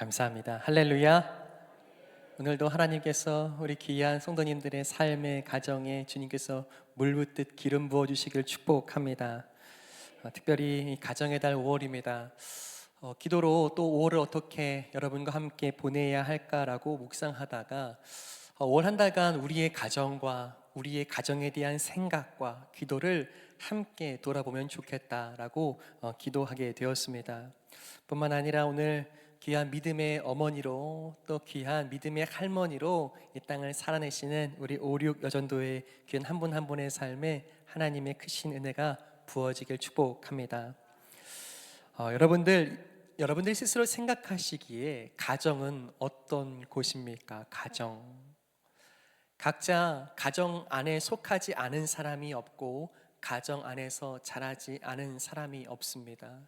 감사합니다. 할렐루야. 오늘도 하나님께서 우리 귀한 성도님들의 삶의 가정에 주님께서 물 붓듯 기름 부어 주시길 축복합니다. 특별히 이 가정의 달 5월입니다. 기도로 또 5월을 어떻게 여러분과 함께 보내야 할까라고 묵상하다가 5월 한 달간 우리의 가정과 우리의 가정에 대한 생각과 기도를 함께 돌아보면 좋겠다라고 기도하게 되었습니다. 뿐만 아니라 오늘 귀한 믿음의 어머니로 또 귀한 믿음의 할머니로 이 땅을 살아내시는 우리 5, 6 여전도의 귀한 한 분 한 분의 삶에 하나님의 크신 은혜가 부어지길 축복합니다. 여러분들 스스로 생각하시기에 가정은 어떤 곳입니까? 각자 가정 안에 속하지 않은 사람이 없고 가정 안에서 자라지 않은 사람이 없습니다.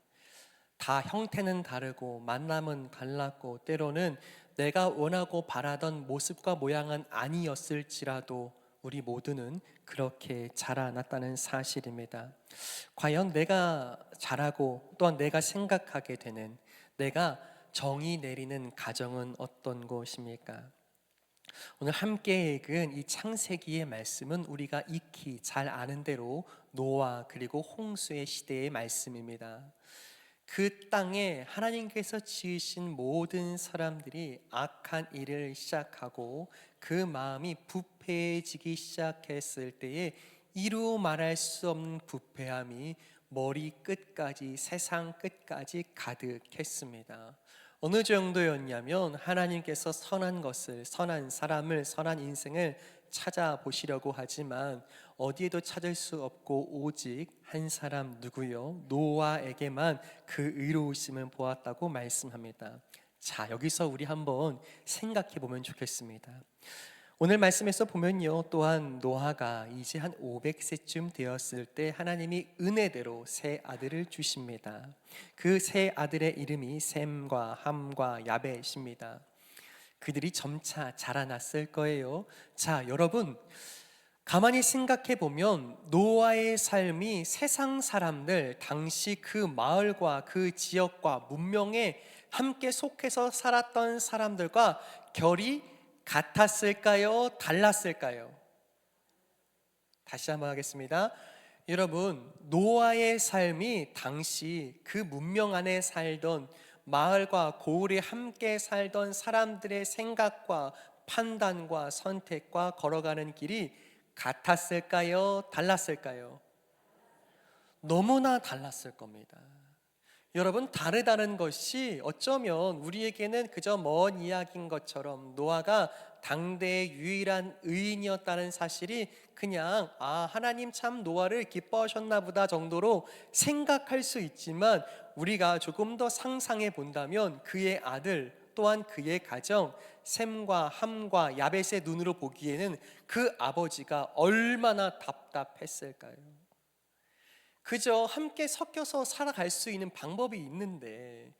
다 형태는 다르고 만남은 달랐고 때로는 내가 원하고 바라던 모습과 모양은 아니었을지라도 우리 모두는 그렇게 자라났다는 사실입니다. 과연 내가 자라고 또한 내가 생각하게 되는, 내가 정의 내리는 가정은 어떤 곳입니까? 오늘 함께 읽은 이 창세기의 말씀은 우리가 익히 잘 아는 대로 노아 그리고 홍수의 시대의 말씀입니다. 그 땅에 하나님께서 지으신 모든 사람들이 악한 일을 시작하고 그 마음이 부패해지기 시작했을 때에 이루 말할 수 없는 부패함이 머리 끝까지, 세상 끝까지 가득했습니다. 어느 정도였냐면 하나님께서 선한 것을, 선한 사람을, 선한 인생을 찾아보시려고 하지만 어디에도 찾을 수 없고 오직 한 사람 누구요? 노아에게만 그 의로우심을 보았다고 말씀합니다. 자, 여기서 우리 한번 생각해 보면 좋겠습니다. 오늘 말씀에서 보면요, 또한 노아가 이제 한 500세쯤 되었을 때 하나님이 은혜대로 세 아들을 주십니다. 그 세 아들의 이름이 셈과 함과 야벳입니다. 그들이 점차 자라났을 거예요. 자, 여러분, 가만히 생각해 보면 노아의 삶이 세상 사람들, 당시 그 마을과 그 지역과 문명에 함께 속해서 살았던 사람들과 결이 같았을까요? 달랐을까요? 다시 한번 하겠습니다. 여러분, 노아의 삶이 당시 그 문명 안에 살던 마을과 고을에 함께 살던 사람들의 생각과 판단과 선택과 걸어가는 길이 같았을까요? 달랐을까요? 너무나 달랐을 겁니다. 여러분, 다르다는 것이 어쩌면 우리에게는 그저 먼 이야기인 것처럼 노아가 당대의 유일한 의인이었다는 사실이 그냥 하나님 참 노아를 기뻐하셨나 보다 정도로 생각할 수 있지만, 우리가 조금 더 상상해 본다면 그의 아들 또한 그의 가정 셈과 함과 야벳의 눈으로 보기에는 그 아버지가 얼마나 답답했을까요? 그저 함께 섞여서 살아갈 수 있는 방법이 있는데,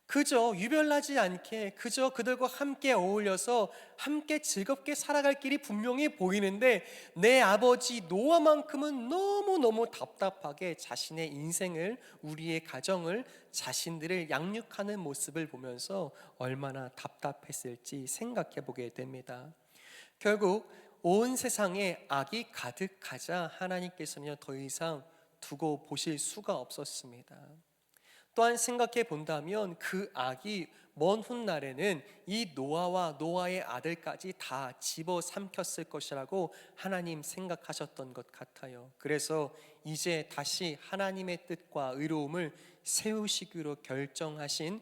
그저 유별나지 않게 그저 그들과 함께 어울려서 함께 즐겁게 살아갈 길이 분명히 보이는데, 내 아버지 노아만큼은 너무너무 답답하게 자신의 인생을, 우리의 가정을, 자신들을 양육하는 모습을 보면서 얼마나 답답했을지 생각해 보게 됩니다. 결국 온 세상에 악이 가득하자 하나님께서는 더 이상 두고 보실 수가 없었습니다. 또한 생각해 본다면 그 악이 먼 훗날에는 이 노아와 노아의 아들까지 다 집어삼켰을 것이라고 하나님 생각하셨던 것 같아요. 그래서 이제 다시 하나님의 뜻과 의로움을 세우시기로 결정하신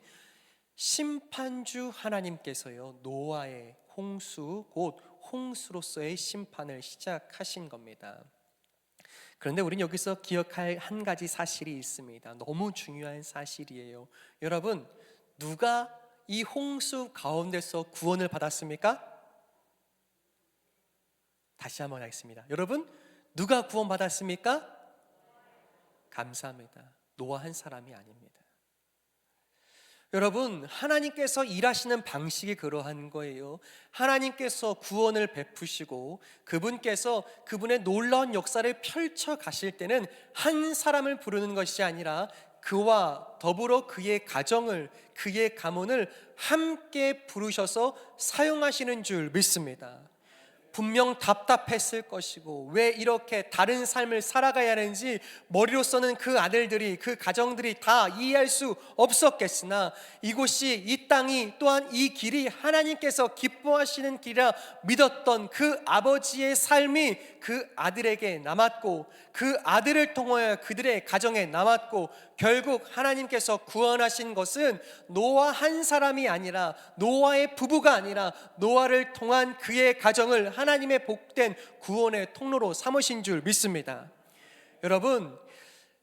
심판주 하나님께서요, 노아의 홍수, 곧 홍수로서의 심판을 시작하신 겁니다. 그런데 우리는 여기서 기억할 한 가지 사실이 있습니다. 너무 중요한 사실이에요. 여러분, 누가 이 홍수 가운데서 구원을 받았습니까? 다시 한번 하겠습니다. 여러분, 누가 구원받았습니까? 감사합니다. 노아 한 사람이 아닙니다. 여러분, 하나님께서 일하시는 방식이 그러한 거예요. 하나님께서 구원을 베푸시고 그분께서 그분의 놀라운 역사를 펼쳐 가실 때는 한 사람을 부르는 것이 아니라 그와 더불어 그의 가정을, 그의 가문을 함께 부르셔서 사용하시는 줄 믿습니다. 분명 답답했을 것이고 왜 이렇게 다른 삶을 살아가야 하는지 머리로서는 그 아들들이, 그 가정들이 다 이해할 수 없었겠으나 이곳이, 이 땅이, 또한 이 길이 하나님께서 기뻐하시는 길이라 믿었던 그 아버지의 삶이 그 아들에게 남았고, 그 아들을 통하여 그들의 가정에 남았고, 결국 하나님께서 구원하신 것은 노아 한 사람이 아니라, 노아의 부부가 아니라 노아를 통한 그의 가정을 하나님의 복된 구원의 통로로 삼으신 줄 믿습니다. 여러분,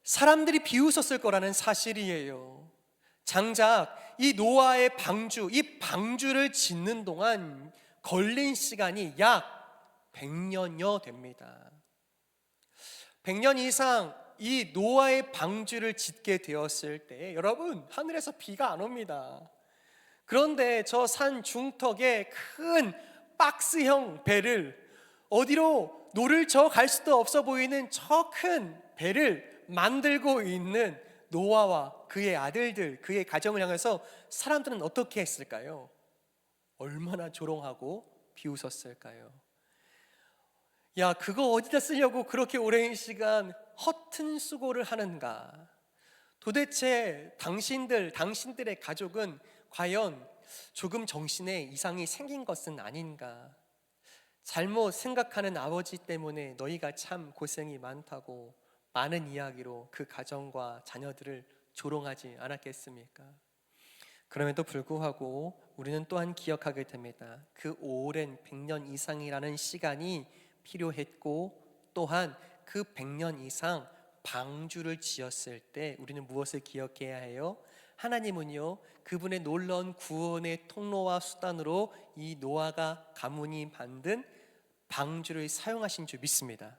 사람들이 비웃었을 거라는 사실이에요. 장작 이 노아의 방주, 이 방주를 짓는 동안 걸린 시간이 약 100년여 됩니다. 100년 이상 이 노아의 방주를 짓게 되었을 때 여러분, 하늘에서 비가 안 옵니다. 그런데 저 산 중턱에 큰 박스형 배를, 어디로 노를 저 갈 수도 없어 보이는 저 큰 배를 만들고 있는 노아와 그의 아들들, 그의 가정을 향해서 사람들은 어떻게 했을까요? 얼마나 조롱하고 비웃었을까요? 야, 그거 어디다 쓰려고 그렇게 오랜 시간 허튼 수고를 하는가? 도대체 당신들의 가족은 과연 조금 정신에 이상이 생긴 것은 아닌가? 잘못 생각하는 아버지 때문에 너희가 참 고생이 많다고 많은 이야기로 그 가정과 자녀들을 조롱하지 않았겠습니까? 그럼에도 불구하고 우리는 또한 기억하게 됩니다. 그 오랜 100년 이상이라는 시간이 필요했고, 또한 그 100년 이상 방주를 지었을 때 우리는 무엇을 기억해야 해요? 하나님은요, 그분의 놀라운 구원의 통로와 수단으로 이 노아가 가문이 만든 방주를 사용하신 줄 믿습니다.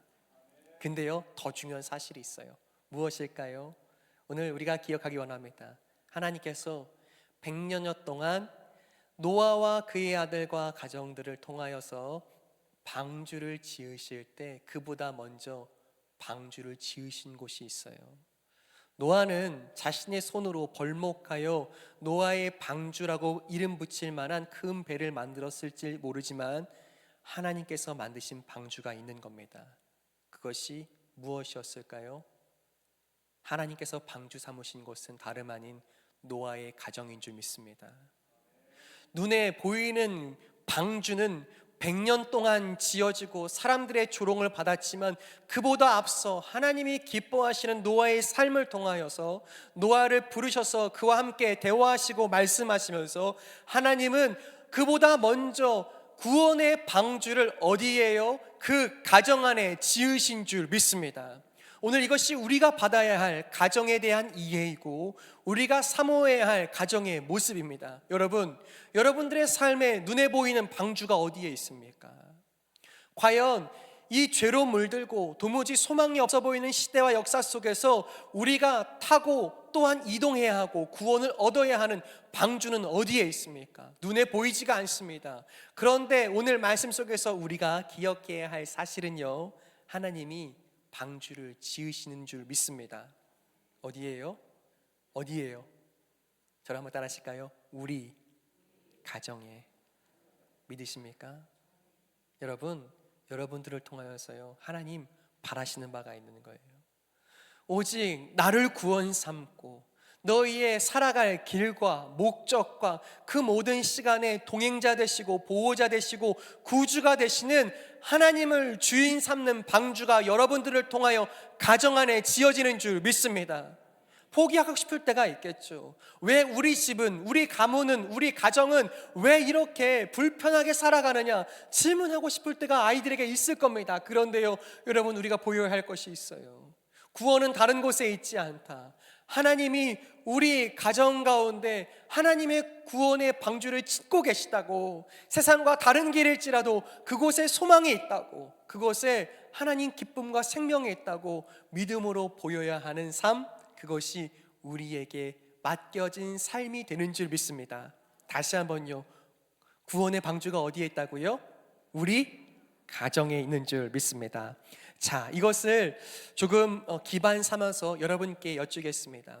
근데요, 더 중요한 사실이 있어요. 무엇일까요? 오늘 우리가 기억하기 원합니다. 하나님께서 100년여 동안 노아와 그의 아들과 가정들을 통하여서 방주를 지으실 때 그보다 먼저 방주를 지으신 곳이 있어요. 노아는 자신의 손으로 벌목하여 노아의 방주라고 이름 붙일 만한 큰 배를 만들었을지 모르지만 하나님께서 만드신 방주가 있는 겁니다. 그것이 무엇이었을까요? 하나님께서 방주 삼으신 곳은 다름 아닌 노아의 가정인 줄 믿습니다. 눈에 보이는 방주는 100년 동안 지어지고 사람들의 조롱을 받았지만 그보다 앞서 하나님이 기뻐하시는 노아의 삶을 통하여서 노아를 부르셔서 그와 함께 대화하시고 말씀하시면서 하나님은 그보다 먼저 구원의 방주를 어디에요? 그 가정 안에 지으신 줄 믿습니다. 오늘 이것이 우리가 받아야 할 가정에 대한 이해이고 우리가 사모해야 할 가정의 모습입니다. 여러분들의 삶에 눈에 보이는 방주가 어디에 있습니까? 과연 이 죄로 물들고 도무지 소망이 없어 보이는 시대와 역사 속에서 우리가 타고 또한 이동해야 하고 구원을 얻어야 하는 방주는 어디에 있습니까? 눈에 보이지가 않습니다. 그런데 오늘 말씀 속에서 우리가 기억해야 할 사실은요, 하나님이 방주를 지으시는 줄 믿습니다. 어디예요? 저를 한번 따라 하실까요? 우리 가정에. 믿으십니까? 여러분들을 통하여서요, 하나님 바라시는 바가 있는 거예요. 오직 나를 구원 삼고 너희의 살아갈 길과 목적과 그 모든 시간에 동행자 되시고 보호자 되시고 구주가 되시는 하나님을 주인 삼는 방주가 여러분들을 통하여 가정 안에 지어지는 줄 믿습니다. 포기하고 싶을 때가 있겠죠. 왜 우리 집은, 우리 가문은, 우리 가정은 왜 이렇게 불편하게 살아가느냐 질문하고 싶을 때가 아이들에게 있을 겁니다. 그런데요, 여러분, 우리가 보여야 할 것이 있어요. 구원은 다른 곳에 있지 않다. 하나님이 우리 가정 가운데 하나님의 구원의 방주를 짓고 계시다고, 세상과 다른 길일지라도 그곳에 소망이 있다고, 그곳에 하나님 기쁨과 생명이 있다고 믿음으로 보여야 하는 삶, 그것이 우리에게 맡겨진 삶이 되는 줄 믿습니다. 다시 한번요, 구원의 방주가 어디에 있다고요? 우리 가정에 있는 줄 믿습니다. 자, 이것을 조금 기반 삼아서 여러분께 여쭙겠습니다.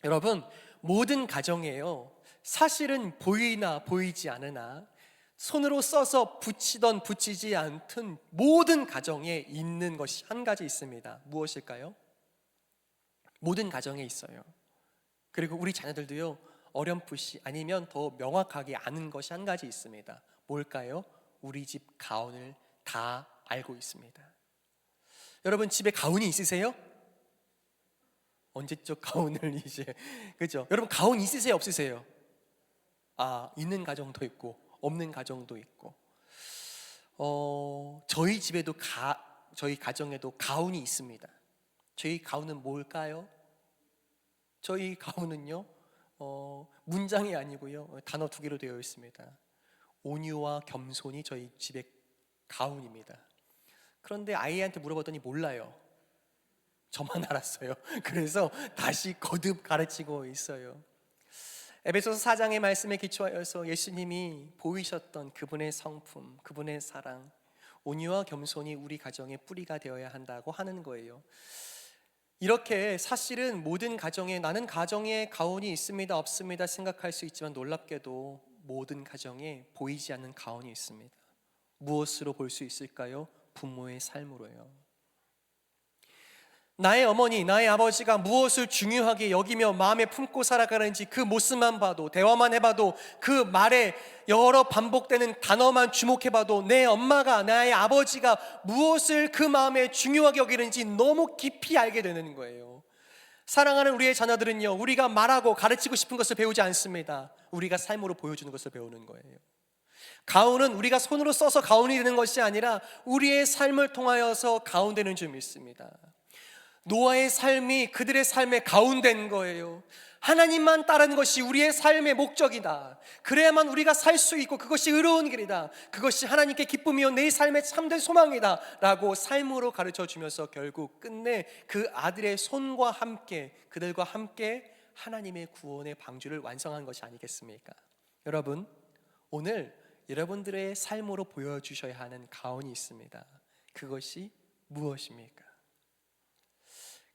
여러분, 모든 가정에요, 사실은 보이나 보이지 않으나 손으로 써서 붙이던 붙이지 않든 모든 가정에 있는 것이 한 가지 있습니다. 무엇일까요? 모든 가정에 있어요. 그리고 우리 자녀들도요, 어렴풋이 아니면 더 명확하게 아는 것이 한 가지 있습니다. 뭘까요? 우리 집 가훈을 다 알고 있습니다. 여러분, 집에 가훈이 있으세요? 언제적 가훈을 이제, 그죠? 여러분, 가훈 있으세요, 없으세요? 있는 가정도 있고 없는 가정도 있고. 저희 집에도 저희 가정에도 가훈이 있습니다. 저희 가훈은 뭘까요? 저희 가훈은요, 문장이 아니고요, 단어 두 개로 되어 있습니다. 온유와 겸손이 저희 집의 가훈입니다. 그런데 아이한테 물어봤더니 몰라요. 저만 알았어요. 그래서 다시 거듭 가르치고 있어요. 에베소서 4장의 말씀에 기초하여서 예수님이 보이셨던 그분의 성품, 그분의 사랑, 온유와 겸손이 우리 가정의 뿌리가 되어야 한다고 하는 거예요. 이렇게 사실은 모든 가정에, 나는 가정에 가훈이 있습니다 없습니다 생각할 수 있지만, 놀랍게도 모든 가정에 보이지 않는 가훈이 있습니다. 무엇으로 볼 수 있을까요? 부모의 삶으로요. 나의 어머니, 나의 아버지가 무엇을 중요하게 여기며 마음에 품고 살아가는지 그 모습만 봐도, 대화만 해봐도, 그 말에 여러 반복되는 단어만 주목해봐도 내 엄마가, 나의 아버지가 무엇을 그 마음에 중요하게 여기는지 너무 깊이 알게 되는 거예요. 사랑하는 우리의 자녀들은요, 우리가 말하고 가르치고 싶은 것을 배우지 않습니다. 우리가 삶으로 보여주는 것을 배우는 거예요. 가훈은 우리가 손으로 써서 가훈이 되는 것이 아니라 우리의 삶을 통하여서 가훈 되는 줄 믿습니다. 노아의 삶이 그들의 삶의 가운데인 거예요. 하나님만 따르는 것이 우리의 삶의 목적이다. 그래야만 우리가 살 수 있고 그것이 의로운 길이다. 그것이 하나님께 기쁨이요 내 삶의 참된 소망이다 라고 삶으로 가르쳐주면서 결국 끝내 그 아들의 손과 함께, 그들과 함께 하나님의 구원의 방주를 완성한 것이 아니겠습니까? 여러분, 오늘 여러분들의 삶으로 보여주셔야 하는 가훈이 있습니다. 그것이 무엇입니까?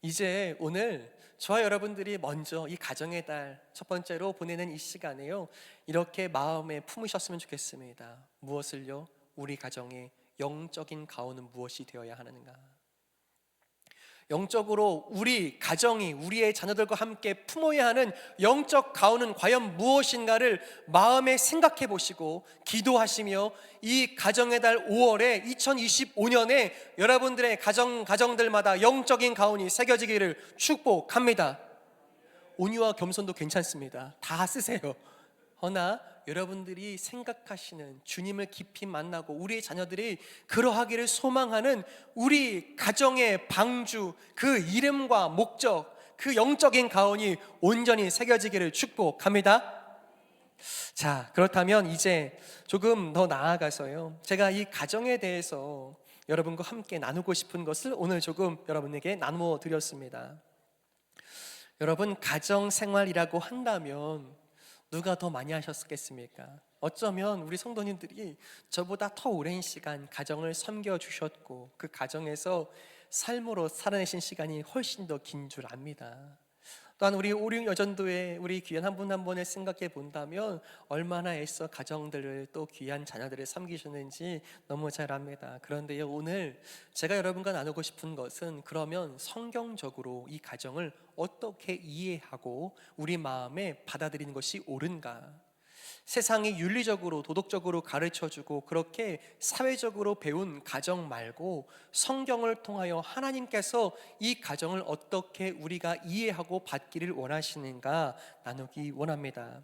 이제 오늘 저와 여러분들이 먼저 이 가정의 달 첫 번째로 보내는 이 시간에요, 이렇게 마음에 품으셨으면 좋겠습니다. 무엇을요? 우리 가정의 영적인 가훈은 무엇이 되어야 하는가? 영적으로 우리 가정이 우리의 자녀들과 함께 품어야 하는 영적 가훈은 과연 무엇인가를 마음에 생각해 보시고 기도하시며, 이 가정의 달 5월에 2025년에 여러분들의 가정들마다 영적인 가훈이 새겨지기를 축복합니다. 온유와 겸손도 괜찮습니다. 다 쓰세요. 허나 여러분들이 생각하시는, 주님을 깊이 만나고 우리의 자녀들이 그러하기를 소망하는 우리 가정의 방주, 그 이름과 목적, 그 영적인 가훈이 온전히 새겨지기를 축복합니다. 자, 그렇다면 이제 조금 더 나아가서요, 제가 이 가정에 대해서 여러분과 함께 나누고 싶은 것을 오늘 조금 여러분에게 나누어 드렸습니다. 여러분, 가정 생활이라고 한다면 누가 더 많이 하셨겠습니까? 어쩌면 우리 성도님들이 저보다 더 오랜 시간 가정을 섬겨주셨고 그 가정에서 삶으로 살아내신 시간이 훨씬 더 긴 줄 압니다. 또한 우리 오륜 여전도의 우리 귀한 한 분 한 분을 생각해 본다면 얼마나 애써 가정들을, 또 귀한 자녀들을 섬기셨는지 너무 잘 압니다. 그런데요, 오늘 제가 여러분과 나누고 싶은 것은, 그러면 성경적으로 이 가정을 어떻게 이해하고 우리 마음에 받아들이는 것이 옳은가? 세상이 윤리적으로 도덕적으로 가르쳐주고 그렇게 사회적으로 배운 가정 말고 성경을 통하여 하나님께서 이 가정을 어떻게 우리가 이해하고 받기를 원하시는가 나누기 원합니다.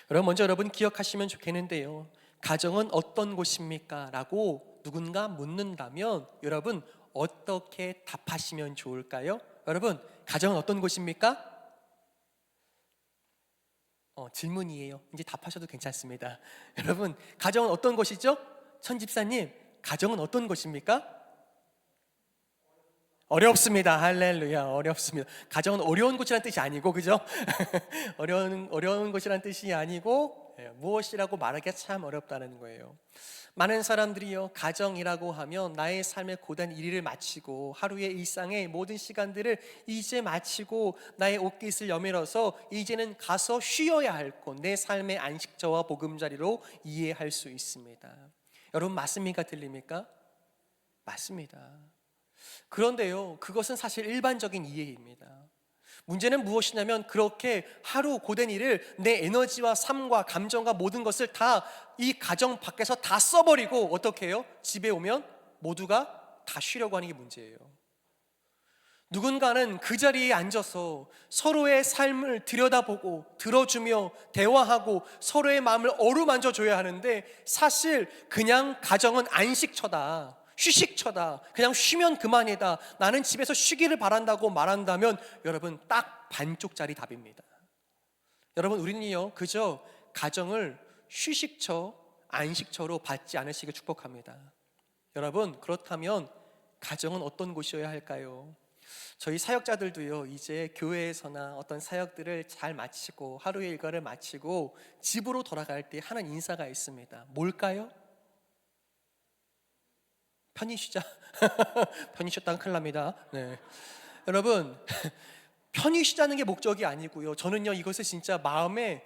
그럼 먼저 여러분 기억하시면 좋겠는데요, 가정은 어떤 곳입니까? 라고 누군가 묻는다면 여러분 어떻게 답하시면 좋을까요? 여러분, 가정은 어떤 곳입니까? 질문이에요. 이제 답하셔도 괜찮습니다. 여러분, 가정은 어떤 곳이죠? 천 집사님, 가정은 어떤 곳입니까? 어렵습니다. 할렐루야, 어렵습니다. 가정은 어려운 곳이라는 뜻이 아니고, 그죠? 어려운 곳이라는 뜻이 아니고, 무엇이라고 말하기가 참 어렵다는 거예요. 많은 사람들이요, 가정이라고 하면 나의 삶의 고된 일을 마치고 하루의 일상의 모든 시간들을 이제 마치고 나의 옷깃을 여밀어서 이제는 가서 쉬어야 할 곳, 내 삶의 안식처와 보금자리로 이해할 수 있습니다. 여러분, 맞습니까? 들립니까? 맞습니다. 그런데요, 그것은 사실 일반적인 이해입니다. 문제는 무엇이냐면, 그렇게 하루 고된 일을 내 에너지와 삶과 감정과 모든 것을 다 이 가정 밖에서 다 써버리고 어떻게 해요? 집에 오면 모두가 다 쉬려고 하는 게 문제예요. 누군가는 그 자리에 앉아서 서로의 삶을 들여다보고 들어주며 대화하고 서로의 마음을 어루만져 줘야 하는데, 사실 그냥 가정은 안식처다, 휴식처다, 그냥 쉬면 그만이다, 나는 집에서 쉬기를 바란다고 말한다면 여러분, 딱 반쪽짜리 답입니다. 여러분, 우리는요 그저 가정을 휴식처, 안식처로 받지 않으시길 축복합니다. 여러분, 그렇다면 가정은 어떤 곳이어야 할까요? 저희 사역자들도요, 이제 교회에서나 어떤 사역들을 잘 마치고 하루의 일과를 마치고 집으로 돌아갈 때 하는 인사가 있습니다. 뭘까요? 편히 쉬자. 편히 쉬었다가 큰일 납니다. 네. 여러분, 편히 쉬자는 게 목적이 아니고요, 저는요 이것을 진짜 마음에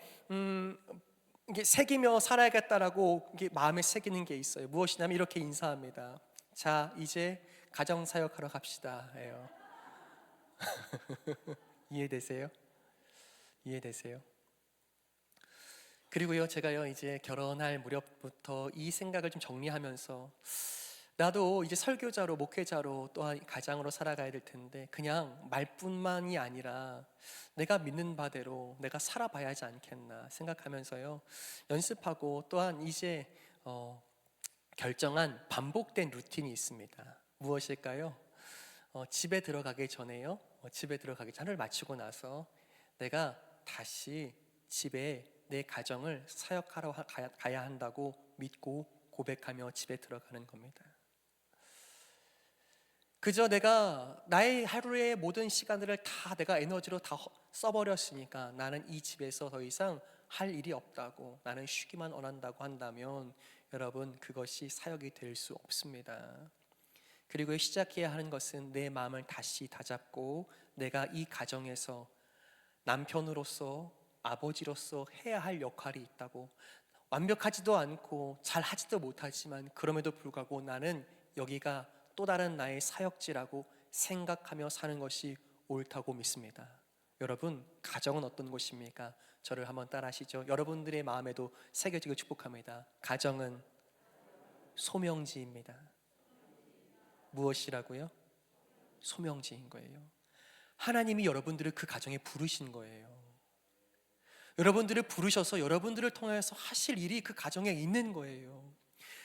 이게 새기며 살아야겠다라고 이게 마음에 새기는 게 있어요. 무엇이냐면 이렇게 인사합니다. 자, 이제 가정 사역하러 갑시다 예요. 이해되세요? 이해되세요? 그리고요, 제가요 이제 결혼할 무렵부터 이 생각을 좀 정리하면서, 나도 이제 설교자로, 목회자로, 또한 가장으로 살아가야 될 텐데 그냥 말뿐만이 아니라 내가 믿는 바대로 내가 살아봐야 하지 않겠나 생각하면서요, 연습하고 또한 이제 결정한 반복된 루틴이 있습니다. 무엇일까요? 집에 들어가기 전에요, 집에 들어가기 전을 마치고 나서 내가 다시 집에 내 가정을 사역하러 가야 한다고 믿고 고백하며 집에 들어가는 겁니다. 그저 내가 나의 하루의 모든 시간들을 다 내가 에너지로 다 써버렸으니까 나는 이 집에서 더 이상 할 일이 없다고, 나는 쉬기만 원한다고 한다면 여러분, 그것이 사역이 될 수 없습니다. 그리고 시작해야 하는 것은 내 마음을 다시 다잡고 내가 이 가정에서 남편으로서, 아버지로서 해야 할 역할이 있다고, 완벽하지도 않고 잘 하지도 못하지만 그럼에도 불구하고 나는 여기가 또 다른 나의 사역지라고 생각하며 사는 것이 옳다고 믿습니다. 여러분, 가정은 어떤 곳입니까? 저를 한번 따라 하시죠. 여러분들의 마음에도 새겨지고 축복합니다. 가정은 소명지입니다. 무엇이라고요? 소명지인 거예요. 하나님이 여러분들을 그 가정에 부르신 거예요. 여러분들을 부르셔서 여러분들을 통해서 하실 일이 그 가정에 있는 거예요.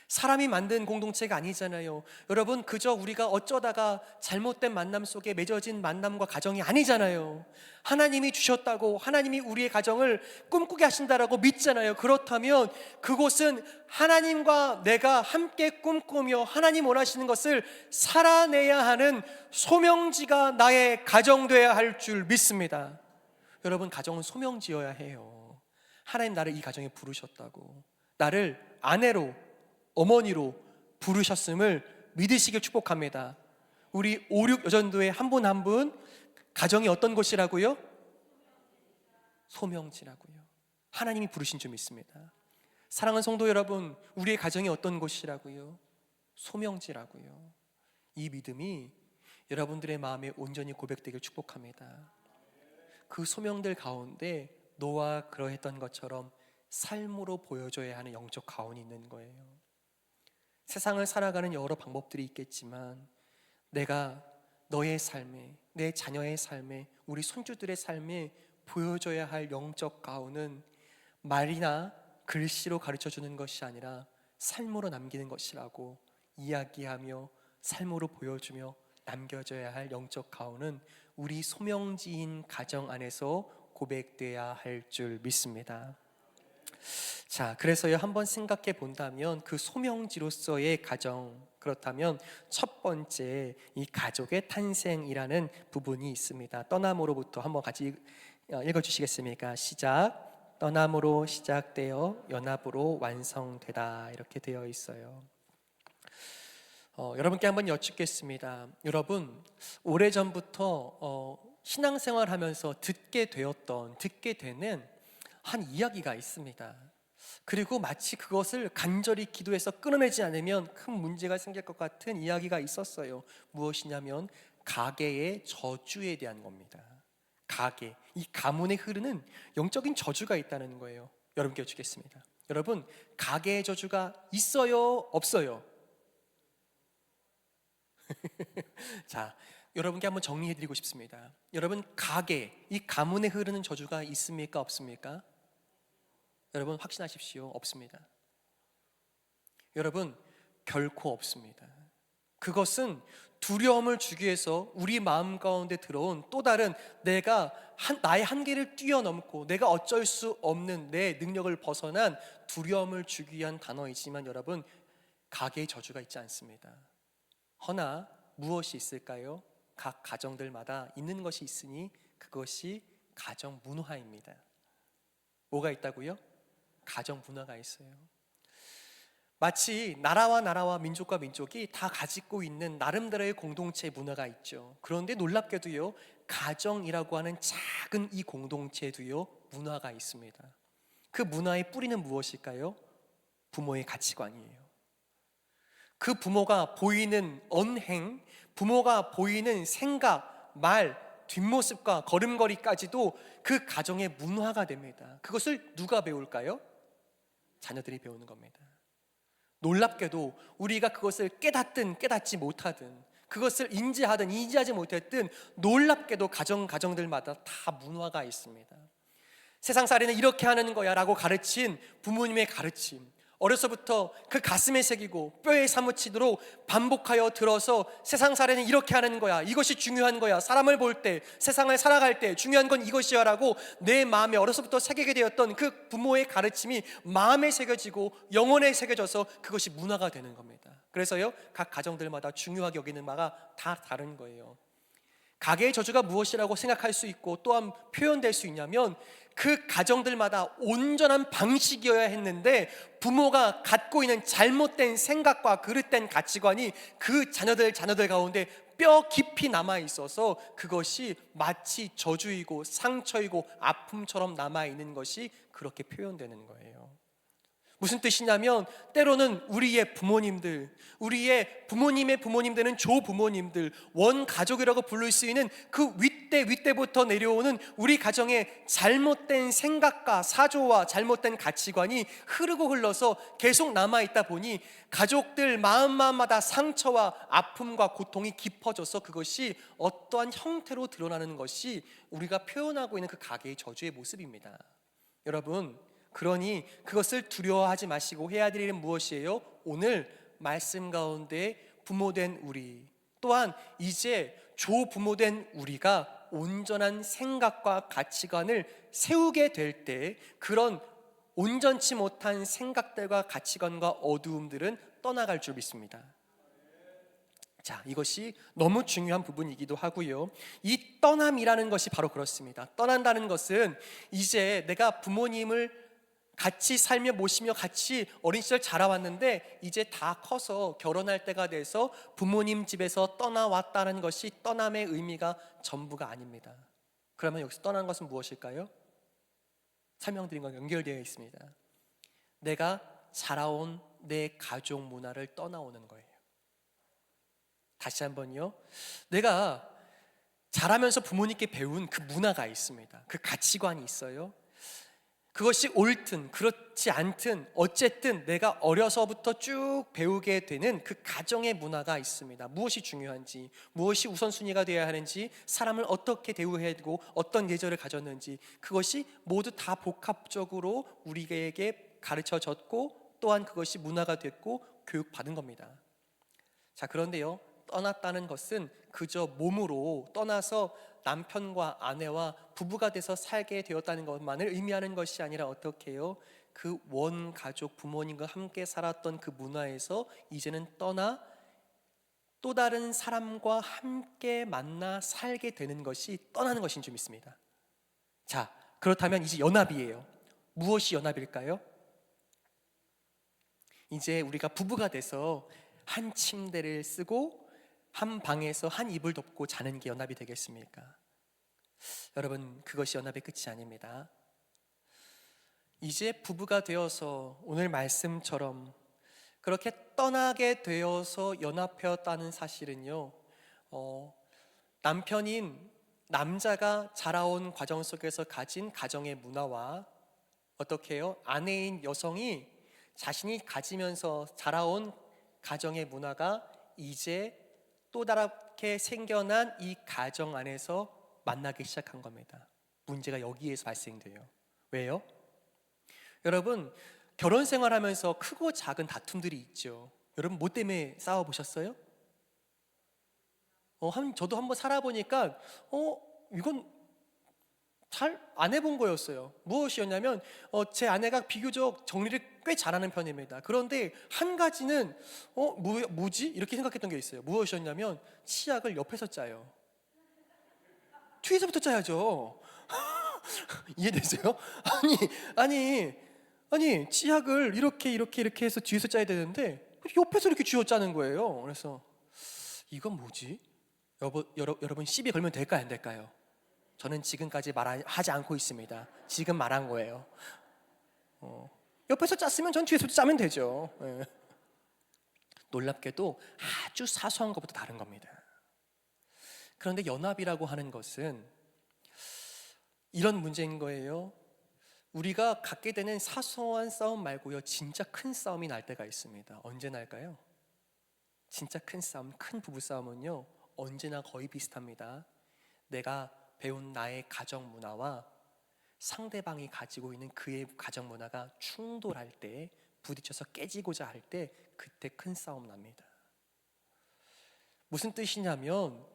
사람이 만든 공동체가 아니잖아요. 여러분, 그저 우리가 어쩌다가 잘못된 만남 속에 맺어진 만남과 가정이 아니잖아요. 하나님이 주셨다고, 하나님이 우리의 가정을 꿈꾸게 하신다라고 믿잖아요. 그렇다면 그곳은 하나님과 내가 함께 꿈꾸며 하나님 원하시는 것을 살아내야 하는 소명지가 나의 가정 되어야 할 줄 믿습니다. 여러분, 가정은 소명지어야 해요. 하나님 나를 이 가정에 부르셨다고, 나를 아내로, 어머니로 부르셨음을 믿으시길 축복합니다. 우리 5, 6 여전도의 한 분 한 분 가정이 어떤 곳이라고요? 소명지라고요. 하나님이 부르신 줄 믿습니다. 사랑하는 성도 여러분, 우리의 가정이 어떤 곳이라고요? 소명지라고요. 이 믿음이 여러분들의 마음에 온전히 고백되길 축복합니다. 그 소명들 가운데 노아가 그러했던 것처럼 삶으로 보여줘야 하는 영적 가훈이 있는 거예요. 세상을 살아가는 여러 방법들이 있겠지만 내가 너의 삶에, 내 자녀의 삶에, 우리 손주들의 삶에 보여줘야 할 영적 가훈은 말이나 글씨로 가르쳐주는 것이 아니라 삶으로 남기는 것이라고 이야기하며 삶으로 보여주며 남겨져야 할 영적 가훈은 우리 소명지인 가정 안에서 고백돼야 할 줄 믿습니다. 자, 그래서요, 한번 생각해 본다면 그 소명지로서의 가정, 그렇다면 첫 번째 이 가족의 탄생이라는 부분이 있습니다. 떠남으로부터 한번 같이 읽어주시겠습니까? 시작. 떠남으로 시작되어 연합으로 완성되다 이렇게 되어 있어요. 여러분께 한번 여쭙겠습니다. 여러분, 오래전부터 신앙생활하면서 듣게 되는 한 이야기가 있습니다. 그리고 마치 그것을 간절히 기도해서 끊어내지 않으면 큰 문제가 생길 것 같은 이야기가 있었어요. 무엇이냐면 가계의 저주에 대한 겁니다. 가계, 이 가문에 흐르는 영적인 저주가 있다는 거예요. 여러분께 여쭙겠습니다. 여러분, 가계의 저주가 있어요? 없어요? 자, 여러분께 한번 정리해드리고 싶습니다. 여러분, 가계, 이 가문에 흐르는 저주가 있습니까? 없습니까? 여러분 확신하십시오. 없습니다. 여러분, 결코 없습니다. 그것은 두려움을 주기 위해서 우리 마음 가운데 들어온 또 다른 나의 한계를 뛰어넘고 내가 어쩔 수 없는 내 능력을 벗어난 두려움을 주기 위한 단어이지만 여러분, 가계의 저주가 있지 않습니다. 허나 무엇이 있을까요? 각 가정들마다 있는 것이 있으니 그것이 가정 문화입니다. 뭐가 있다고요? 가정 문화가 있어요. 마치 나라와 민족과 민족이 다 가지고 있는 나름대로의 공동체 문화가 있죠. 그런데 놀랍게도요, 가정이라고 하는 작은 이 공동체에도요 문화가 있습니다. 그 문화의 뿌리는 무엇일까요? 부모의 가치관이에요. 그 부모가 보이는 언행, 부모가 보이는 생각, 말, 뒷모습과 걸음걸이까지도 그 가정의 문화가 됩니다. 그것을 누가 배울까요? 자녀들이 배우는 겁니다. 놀랍게도 우리가 그것을 깨닫든 깨닫지 못하든, 그것을 인지하든 인지하지 못했든 놀랍게도 가정들마다 다 문화가 있습니다. 세상살이는 이렇게 하는 거야 라고 가르친 부모님의 가르침, 어려서부터 그 가슴에 새기고 뼈에 사무치도록 반복하여 들어서 세상살이는 이렇게 하는 거야, 이것이 중요한 거야, 사람을 볼 때, 세상을 살아갈 때 중요한 건 이것이야 라고 내 마음에 어려서부터 새기게 되었던 그 부모의 가르침이 마음에 새겨지고 영혼에 새겨져서 그것이 문화가 되는 겁니다. 그래서요, 각 가정들마다 중요하게 여기는 바가 다 다른 거예요. 가계의 저주가 무엇이라고 생각할 수 있고 또한 표현될 수 있냐면, 그 가정들마다 온전한 방식이어야 했는데 부모가 갖고 있는 잘못된 생각과 그릇된 가치관이 그 자녀들 가운데 뼈 깊이 남아 있어서 그것이 마치 저주이고 상처이고 아픔처럼 남아 있는 것이 그렇게 표현되는 거예요. 무슨 뜻이냐면, 때로는 우리의 부모님들, 우리의 부모님의 부모님들은 조부모님들, 원가족이라고 부를 수 있는 그 윗대부터 내려오는 우리 가정의 잘못된 생각과 사조와 잘못된 가치관이 흐르고 흘러서 계속 남아있다 보니 가족들 마음마다 상처와 아픔과 고통이 깊어져서 그것이 어떠한 형태로 드러나는 것이 우리가 표현하고 있는 그 가계의 저주의 모습입니다. 여러분, 그러니 그것을 두려워하지 마시고 해야 될 일은 무엇이에요? 오늘 말씀 가운데 부모된 우리, 또한 이제 조부모된 우리가 온전한 생각과 가치관을 세우게 될 때 그런 온전치 못한 생각들과 가치관과 어두움들은 떠나갈 줄 믿습니다. 자, 이것이 너무 중요한 부분이기도 하고요. 이 떠남이라는 것이 바로 그렇습니다. 떠난다는 것은 이제 내가 부모님을 같이 살며 모시며 같이 어린 시절 자라왔는데 이제 다 커서 결혼할 때가 돼서 부모님 집에서 떠나왔다는 것이 떠남의 의미가 전부가 아닙니다. 그러면 여기서 떠나는 것은 무엇일까요? 설명드린 건 연결되어 있습니다. 내가 자라온 내 가족 문화를 떠나오는 거예요. 다시 한번요. 내가 자라면서 부모님께 배운 그 문화가 있습니다. 그 가치관이 있어요. 그것이 옳든 그렇지 않든 어쨌든 내가 어려서부터 쭉 배우게 되는 그 가정의 문화가 있습니다. 무엇이 중요한지, 무엇이 우선순위가 되어야 하는지, 사람을 어떻게 대우해야 되고 어떤 예절을 가졌는지, 그것이 모두 다 복합적으로 우리에게 가르쳐졌고 또한 그것이 문화가 됐고 교육받은 겁니다. 자, 그런데요, 떠났다는 것은 그저 몸으로 떠나서 남편과 아내와 부부가 돼서 살게 되었다는 것만을 의미하는 것이 아니라 어떻게 해요? 그 원가족 부모님과 함께 살았던 그 문화에서 이제는 떠나 또 다른 사람과 함께 만나 살게 되는 것이 떠나는 것인 줄 믿습니다. 자, 그렇다면 이제 연합이에요. 무엇이 연합일까요? 이제 우리가 부부가 돼서 한 침대를 쓰고 한 방에서 한 이불 덮고 자는 게 연합이 되겠습니까? 여러분, 그것이 연합의 끝이 아닙니다. 이제 부부가 되어서 오늘 말씀처럼 그렇게 떠나게 되어서 연합하였다는 사실은요, 남편인 남자가 자라온 과정 속에서 가진 가정의 문화와 어떻게 해요? 아내인 여성이 자신이 가지면서 자라온 가정의 문화가 이제 또 다르게 생겨난 이 가정 안에서 만나기 시작한 겁니다. 문제가 여기에서 발생돼요. 왜요? 여러분, 결혼 생활하면서 크고 작은 다툼들이 있죠. 여러분, 뭐 때문에 싸워보셨어요? 저도 한번 살아보니까 이건 잘 안 해본 거였어요. 무엇이었냐면 제 아내가 비교적 정리를 꽤 잘하는 편입니다. 그런데 한 가지는 뭐지? 이렇게 생각했던 게 있어요. 무엇이었냐면 치약을 옆에서 짜요. 뒤에서부터 짜야죠. 이해되세요? 아니 치약을 이렇게 해서 뒤에서 짜야 되는데 옆에서 이렇게 쥐어 짜는 거예요. 그래서 이건 뭐지? 여러분 시비 걸면 될까요, 안 될까요? 저는 지금까지 말하지 않고 있습니다. 지금 말한 거예요. 옆에서 짰으면 전 뒤에서 짜면 되죠. 예. 놀랍게도 아주 사소한 것부터 다른 겁니다. 그런데 연합이라고 하는 것은 이런 문제인 거예요. 우리가 갖게 되는 사소한 싸움 말고요, 진짜 큰 싸움이 날 때가 있습니다. 언제 날까요? 진짜 큰 싸움, 큰 부부 싸움은요, 언제나 거의 비슷합니다. 내가 배운 나의 가정 문화와 상대방이 가지고 있는 그의 가정 문화가 충돌할 때, 부딪혀서 깨지고자 할 때, 그때 큰 싸움 납니다. 무슨 뜻이냐면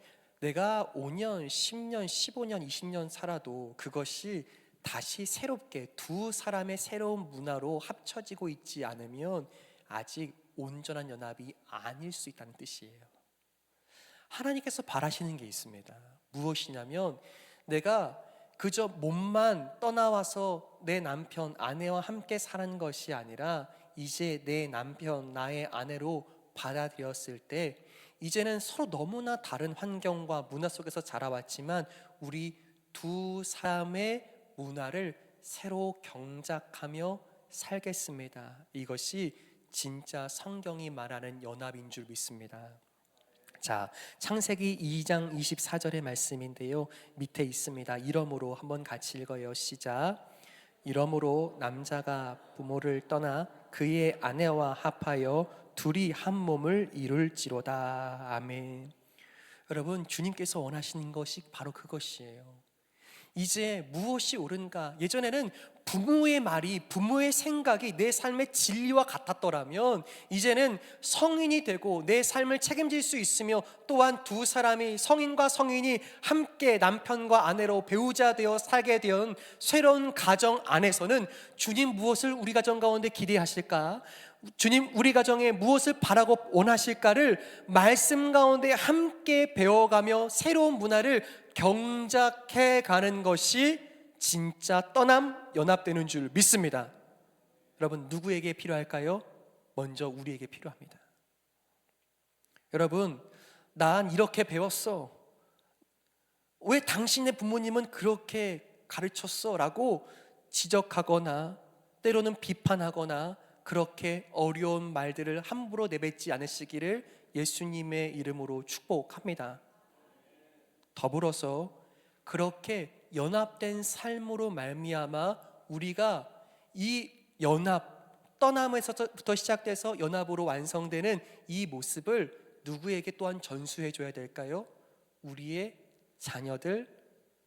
내가 5년, 10년, 15년, 20년 살아도 그것이 다시 새롭게 두 사람의 새로운 문화로 합쳐지고 있지 않으면 아직 온전한 연합이 아닐 수 있다는 뜻이에요. 하나님께서 바라시는 게 있습니다. 무엇이냐면 내가 그저 몸만 떠나와서 내 남편, 아내와 함께 사는 것이 아니라 이제 내 남편, 나의 아내로 받아들였을 때 이제는 서로 너무나 다른 환경과 문화 속에서 자라왔지만 우리 두 사람의 문화를 새로 경작하며 살겠습니다. 이것이 진짜 성경이 말하는 연합인 줄 믿습니다. 자, 창세기 2장 24절의 말씀인데요, 밑에 있습니다. 이러므로 한번 같이 읽어요. 시작. 이러므로 남자가 부모를 떠나 그의 아내와 합하여 둘이 한 몸을 이룰지로다. 아멘. 여러분, 주님께서 원하시는 것이 바로 그것이에요. 이제 무엇이 옳은가? 예전에는 부모의 말이, 부모의 생각이 내 삶의 진리와 같았더라면 이제는 성인이 되고 내 삶을 책임질 수 있으며 또한 두 사람이, 성인과 성인이 함께 남편과 아내로 배우자 되어 살게 된 새로운 가정 안에서는 주님 무엇을 우리 가정 가운데 기대하실까? 주님 우리 가정에 무엇을 바라고 원하실까를 말씀 가운데 함께 배워가며 새로운 문화를 경작해 가는 것이 진짜 떠남 연합되는 줄 믿습니다. 여러분, 누구에게 필요할까요? 먼저 우리에게 필요합니다. 여러분, 난 이렇게 배웠어. 왜 당신의 부모님은 그렇게 가르쳤어? 라고 지적하거나 때로는 비판하거나 그렇게 어려운 말들을 함부로 내뱉지 않으시기를 예수님의 이름으로 축복합니다. 더불어서 그렇게 연합된 삶으로 말미암아 우리가 이 연합, 떠남에서부터 시작돼서 연합으로 완성되는 이 모습을 누구에게 또한 전수해 줘야 될까요? 우리의 자녀들,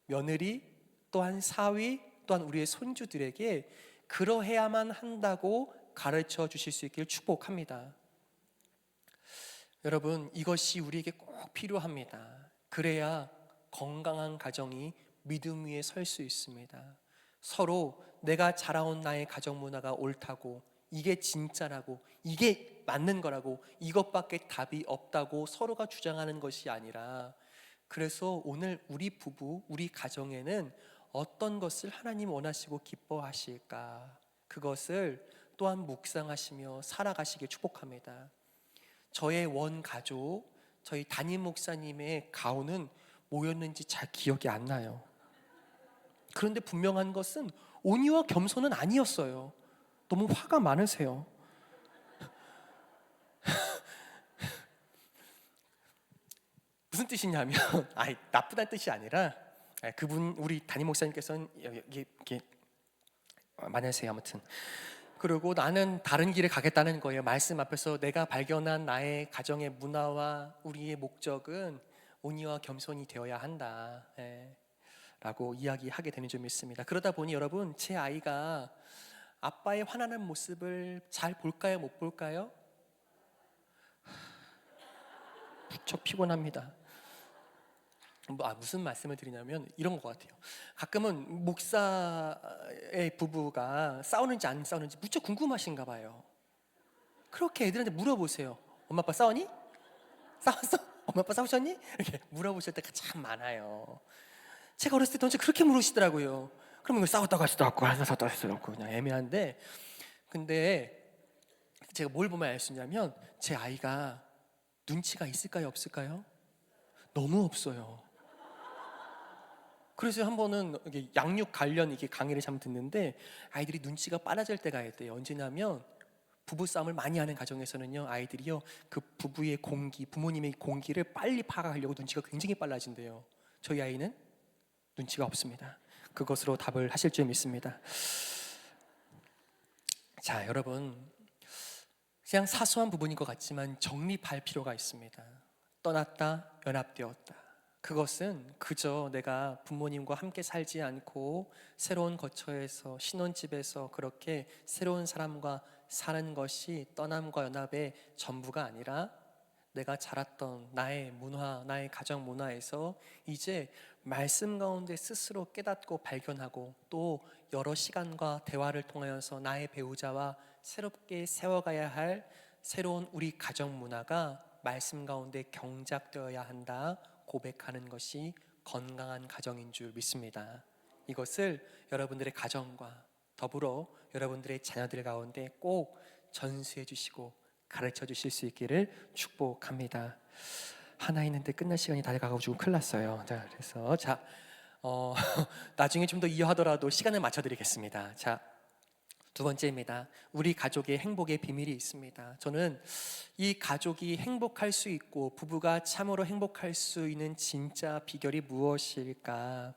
며느리, 또한 사위, 또한 우리의 손주들에게 그러해야만 한다고 가르쳐 주실 수 있기를 축복합니다. 여러분, 이것이 우리에게 꼭 필요합니다. 그래야 건강한 가정이 믿음 위에 설 수 있습니다. 서로 내가 자라온 나의 가정 문화가 옳다고, 이게 진짜라고, 이게 맞는 거라고, 이것밖에 답이 없다고 서로가 주장하는 것이 아니라, 그래서 오늘 우리 부부, 우리 가정에는 어떤 것을 하나님 원하시고 기뻐하실까? 그것을 또한 묵상하시며 살아가시길 축복합니다. 저의 원 가족, 저희 담임 목사님의 가훈은 뭐였는지 잘 기억이 안 나요. 그런데 분명한 것은 온유와 겸손은 아니었어요. 너무 화가 많으세요. 무슨 뜻이냐면, 나쁘다는 뜻이 아니라, 그분 우리 담임 목사님께서는 이게 많으세요. 아무튼 그리고 나는 다른 길을 가겠다는 거예요. 말씀 앞에서 내가 발견한 나의 가정의 문화와 우리의 목적은 온유와 겸손이 되어야 한다, 라고 이야기하게 되는 점이 있습니다. 그러다 보니 여러분, 제 아이가 아빠의 화나는 모습을 잘 볼까요? 못 볼까요? 무척 피곤합니다. 무슨 말씀을 드리냐면 이런 것 같아요. 가끔은 목사의 부부가 싸우는지 안 싸우는지 무척 궁금하신가 봐요. 그렇게 애들한테 물어보세요. 엄마 아빠 싸우니? 싸웠어? 엄마 아빠 싸우셨니? 이렇게 물어보실 때가 참 많아요. 제가 어렸을 때 언제 그렇게 물으시더라고요. 그러면 싸웠다고 할 수도 없고 안 싸웠다고 할 수도 없고 그냥 애매한데, 근데 제가 뭘 보면 알 수 있냐면 제 아이가 눈치가 있을까요? 없을까요? 너무 없어요. 그래서 한 번은 양육 관련 강의를 잠 듣는데 아이들이 눈치가 빨라질 때가 있대요. 언제냐면 부부 싸움을 많이 하는 가정에서는요, 아이들이요 그 부부의 공기, 부모님의 공기를 빨리 파악하려고 눈치가 굉장히 빨라진대요. 저희 아이는 눈치가 없습니다. 그것으로 답을 하실 줄 믿습니다. 자, 여러분, 그냥 사소한 부분인 것 같지만 정립할 필요가 있습니다. 떠났다, 연합되었다. 그것은 그저 내가 부모님과 함께 살지 않고 새로운 거처에서, 신혼집에서 그렇게 새로운 사람과 사는 것이 떠남과 연합의 전부가 아니라 내가 자랐던 나의 문화, 나의 가정 문화에서 이제 말씀 가운데 스스로 깨닫고 발견하고 또 여러 시간과 대화를 통하여서 나의 배우자와 새롭게 세워가야 할 새로운 우리 가정 문화가 말씀 가운데 경작되어야 한다 고백하는 것이 건강한 가정인 줄 믿습니다. 이것을 여러분들의 가정과 더불어 여러분들의 자녀들 가운데 꼭 전수해 주시고 가르쳐 주실 수 있기를 축복합니다. 하나 있는데 끝날 시간이 다 가가지고 큰일 났어요. 자, 그래서 나중에 좀 더 이어하더라도 시간을 맞춰드리겠습니다. 자, 두 번째입니다. 우리 가족의 행복의 비밀이 있습니다. 저는 이 가족이 행복할 수 있고 부부가 참으로 행복할 수 있는 진짜 비결이 무엇일까?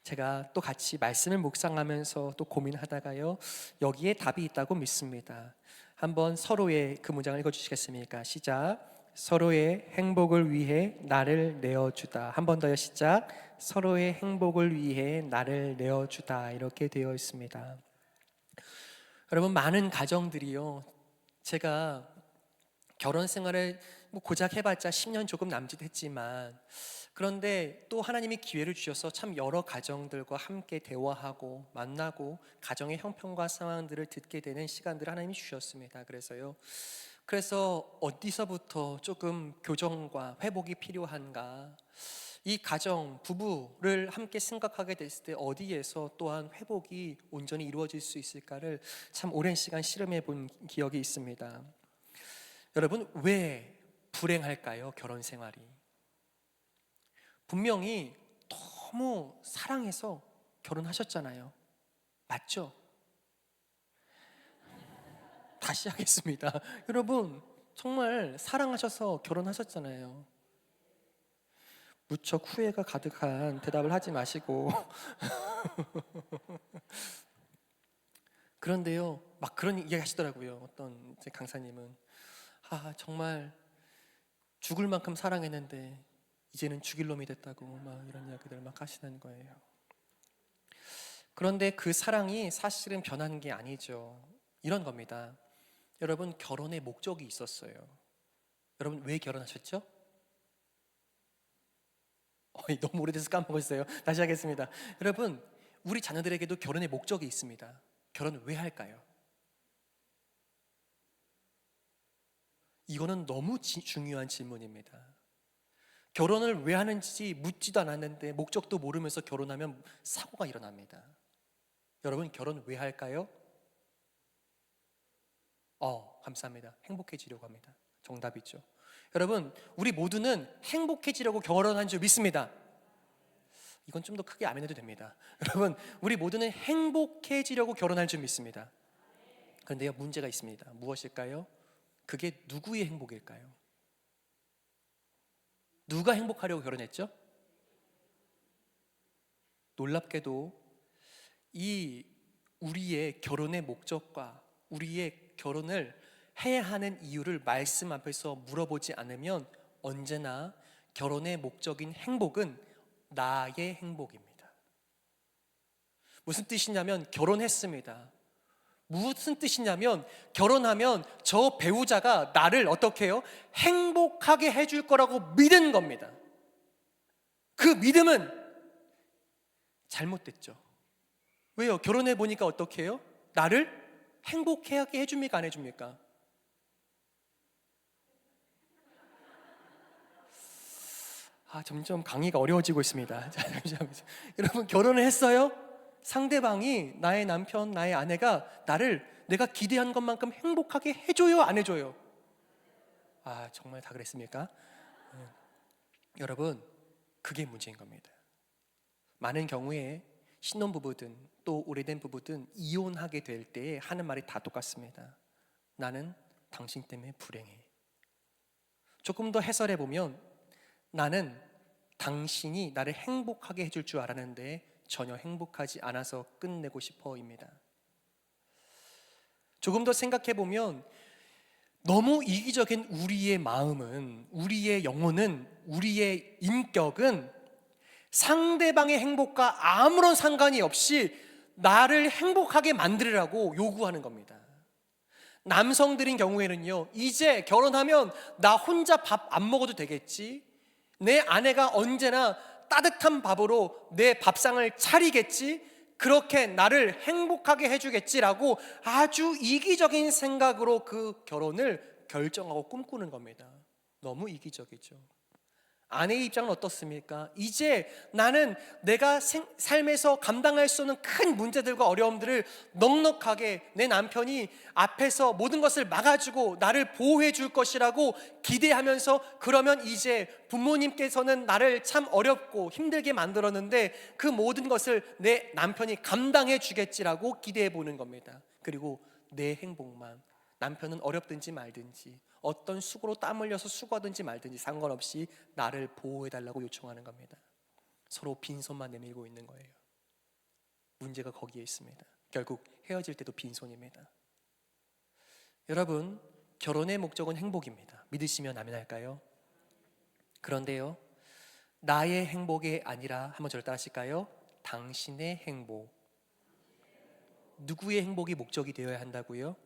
제가 또 같이 말씀을 묵상하면서 또 고민하다가요, 여기에 답이 있다고 믿습니다. 한번 서로의 그 문장을 읽어주시겠습니까? 시작. 서로의 행복을 위해 나를 내어주다. 한 번 더요. 시작. 서로의 행복을 위해 나를 내어주다. 이렇게 되어 있습니다. 여러분, 많은 가정들이요, 제가 결혼 생활을 고작 해봤자 10년 조금 남짓했지만, 그런데 또 하나님이 기회를 주셔서 참 여러 가정들과 함께 대화하고 만나고 가정의 형편과 상황들을 듣게 되는 시간들을 하나님이 주셨습니다. 그래서 어디서부터 조금 교정과 회복이 필요한가, 이 가정, 부부를 함께 생각하게 됐을 때 어디에서 또한 회복이 온전히 이루어질 수 있을까를 참 오랜 시간 실험해 본 기억이 있습니다. 여러분, 왜 불행할까요? 결혼 생활이 분명히 너무 사랑해서 결혼하셨잖아요. 맞죠? 다시 하겠습니다. 여러분, 정말 사랑하셔서 결혼하셨잖아요. 무척 후회가 가득한 대답을 하지 마시고 그런데요, 막 그런 얘기 하시더라고요. 어떤 제 강사님은 정말 죽을 만큼 사랑했는데 이제는 죽일 놈이 됐다고 막 이런 이야기들 막 하시는 거예요. 그런데 그 사랑이 사실은 변한 게 아니죠. 이런 겁니다. 여러분, 결혼의 목적이 있었어요. 여러분, 왜 결혼하셨죠? 너무 오래돼서 까먹었어요. 다시 하겠습니다. 여러분, 우리 자녀들에게도 결혼의 목적이 있습니다. 결혼을 왜 할까요? 이거는 너무 중요한 질문입니다. 결혼을 왜 하는지 묻지도 않았는데 목적도 모르면서 결혼하면 사고가 일어납니다. 여러분, 결혼 왜 할까요? 감사합니다. 행복해지려고 합니다. 정답이죠. 여러분, 우리 모두는 행복해지려고 결혼한 줄 믿습니다. 이건 좀 더 크게 아멘해도 됩니다. 여러분, 우리 모두는 행복해지려고 결혼할 줄 믿습니다. 그런데요, 문제가 있습니다. 무엇일까요? 그게 누구의 행복일까요? 누가 행복하려고 결혼했죠? 놀랍게도 이 우리의 결혼의 목적과 우리의 결혼을 해야 하는 이유를 말씀 앞에서 물어보지 않으면 언제나 결혼의 목적인 행복은 나의 행복입니다. 무슨 뜻이냐면 결혼했습니다. 무슨 뜻이냐면 결혼하면 저 배우자가 나를 어떻게 해요? 행복하게 해줄 거라고 믿은 겁니다. 그 믿음은 잘못됐죠. 왜요? 결혼해 보니까 어떻게 해요? 나를 행복하게 해줍니까? 안 해줍니까? 점점 강의가 어려워지고 있습니다. 자, 잠시만요. 여러분, 결혼을 했어요? 상대방이, 나의 남편, 나의 아내가 나를 내가 기대한 것만큼 행복하게 해줘요? 안 해줘요? 정말 다 그랬습니까? 여러분, 그게 문제인 겁니다. 많은 경우에 신혼부부든 또 오래된 부부든 이혼하게 될 때 하는 말이 다 똑같습니다. 나는 당신 때문에 불행해. 조금 더 해설해 보면 나는 당신이 나를 행복하게 해줄 줄 알았는데 전혀 행복하지 않아서 끝내고 싶어입니다. 조금 더 생각해 보면 너무 이기적인 우리의 마음은, 우리의 영혼은, 우리의 인격은 상대방의 행복과 아무런 상관이 없이 나를 행복하게 만들으라고 요구하는 겁니다. 남성들인 경우에는요, 이제 결혼하면 나 혼자 밥 안 먹어도 되겠지, 내 아내가 언제나 따뜻한 밥으로 내 밥상을 차리겠지, 그렇게 나를 행복하게 해주겠지라고 아주 이기적인 생각으로 그 결혼을 결정하고 꿈꾸는 겁니다. 너무 이기적이죠. 아내의 입장은 어떻습니까? 이제 나는 내가 삶에서 감당할 수 없는 큰 문제들과 어려움들을 넉넉하게 내 남편이 앞에서 모든 것을 막아주고 나를 보호해 줄 것이라고 기대하면서, 그러면 이제 부모님께서는 나를 참 어렵고 힘들게 만들었는데 그 모든 것을 내 남편이 감당해 주겠지라고 기대해 보는 겁니다. 그리고 내 행복만, 남편은 어렵든지 말든지 어떤 수고로 땀 흘려서 수고하든지 말든지 상관없이 나를 보호해달라고 요청하는 겁니다. 서로 빈손만 내밀고 있는 거예요. 문제가 거기에 있습니다. 결국 헤어질 때도 빈손입니다. 여러분, 결혼의 목적은 행복입니다. 믿으시면 아멘할까요? 그런데요, 나의 행복이 아니라, 한번 저를 따라하실까요? 당신의 행복. 누구의 행복이 목적이 되어야 한다고요?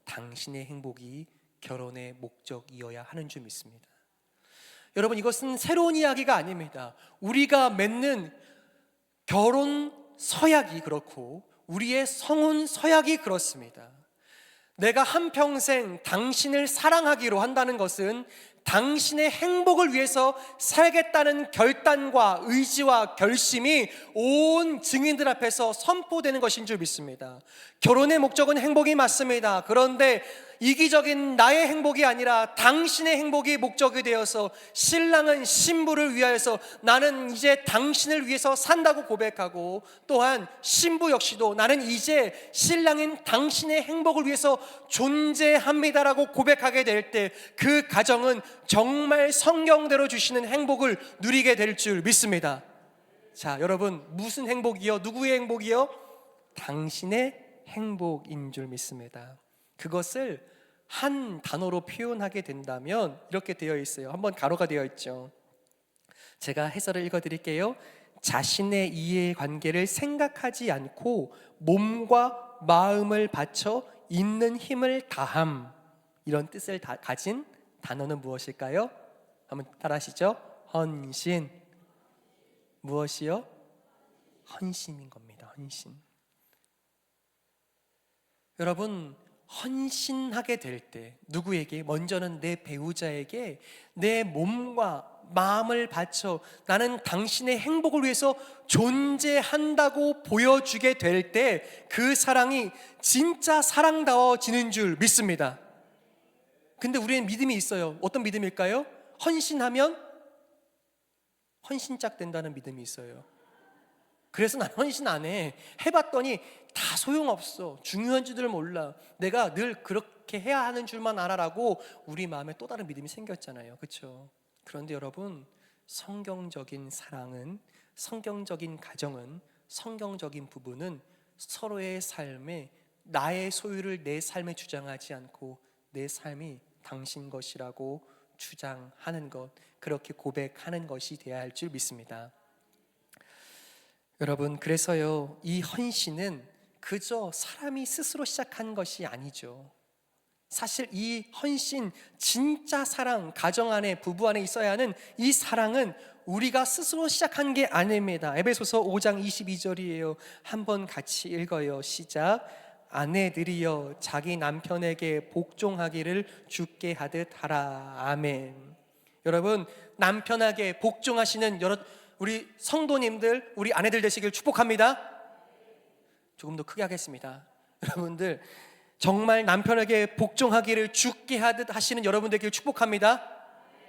당신의 행복이 결혼의 목적이어야 하는 줄 믿습니다. 여러분, 이것은 새로운 이야기가 아닙니다. 우리가 맺는 결혼 서약이 그렇고 우리의 성혼 서약이 그렇습니다. 내가 한평생 당신을 사랑하기로 한다는 것은 당신의 행복을 위해서 살겠다는 결단과 의지와 결심이 온 증인들 앞에서 선포되는 것인 줄 믿습니다. 결혼의 목적은 행복이 맞습니다. 그런데 이기적인 나의 행복이 아니라 당신의 행복이 목적이 되어서 신랑은 신부를 위하여서 나는 이제 당신을 위해서 산다고 고백하고, 또한 신부 역시도 나는 이제 신랑인 당신의 행복을 위해서 존재합니다라고 고백하게 될 때 그 가정은 정말 성경대로 주시는 행복을 누리게 될 줄 믿습니다. 자, 여러분, 무슨 행복이요? 누구의 행복이요? 당신의 행복인 줄 믿습니다. 그것을 한 단어로 표현하게 된다면 이렇게 되어 있어요. 한번 가로가 되어 있죠. 제가 해설을 읽어드릴게요. 자신의 이해관계를 생각하지 않고 몸과 마음을 바쳐 있는 힘을 다함, 이런 뜻을 가진 단어는 무엇일까요? 한번 따라하시죠. 헌신. 무엇이요? 헌신인 겁니다. 헌신. 여러분, 헌신하게 될 때, 누구에게? 먼저는 내 배우자에게 내 몸과 마음을 바쳐 나는 당신의 행복을 위해서 존재한다고 보여주게 될 때 그 사랑이 진짜 사랑다워지는 줄 믿습니다. 근데 우리는 믿음이 있어요. 어떤 믿음일까요? 헌신하면 헌신짝 된다는 믿음이 있어요. 그래서 난 헌신 안 해. 해봤더니 다 소용없어. 중요한지들 몰라. 내가 늘 그렇게 해야 하는 줄만 알아라고 우리 마음에 또 다른 믿음이 생겼잖아요. 그렇죠? 그런데 여러분, 성경적인 사랑은, 성경적인 가정은, 성경적인 부부는 서로의 삶에 나의 소유를 내 삶에 주장하지 않고 내 삶이 당신 것이라고 주장하는 것, 그렇게 고백하는 것이 되어야 할 줄 믿습니다. 여러분, 그래서요, 이 헌신은 그저 사람이 스스로 시작한 것이 아니죠. 사실 이 헌신, 진짜 사랑, 가정 안에, 부부 안에 있어야 하는 이 사랑은 우리가 스스로 시작한 게 아닙니다. 에베소서 5장 22절이에요. 한번 같이 읽어요. 시작. 아내들이여 자기 남편에게 복종하기를 주께 하듯 하라. 아멘. 여러분, 남편에게 복종하시는 우리 성도님들, 우리 아내들 되시길 축복합니다. 조금 더 크게 하겠습니다. 여러분들, 정말 남편에게 복종하기를 주께 하듯 하시는 여러분 되길 축복합니다.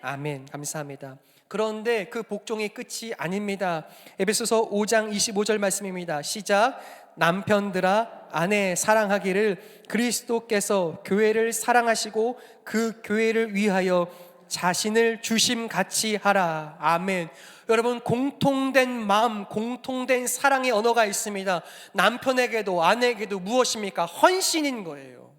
아멘. 감사합니다. 그런데 그 복종이 끝이 아닙니다. 에베소서 5장 25절 말씀입니다. 시작. 남편들아 아내 사랑하기를 그리스도께서 교회를 사랑하시고 그 교회를 위하여 자신을 주심같이 하라. 아멘. 여러분, 공통된 마음, 공통된 사랑의 언어가 있습니다. 남편에게도 아내에게도 무엇입니까? 헌신인 거예요.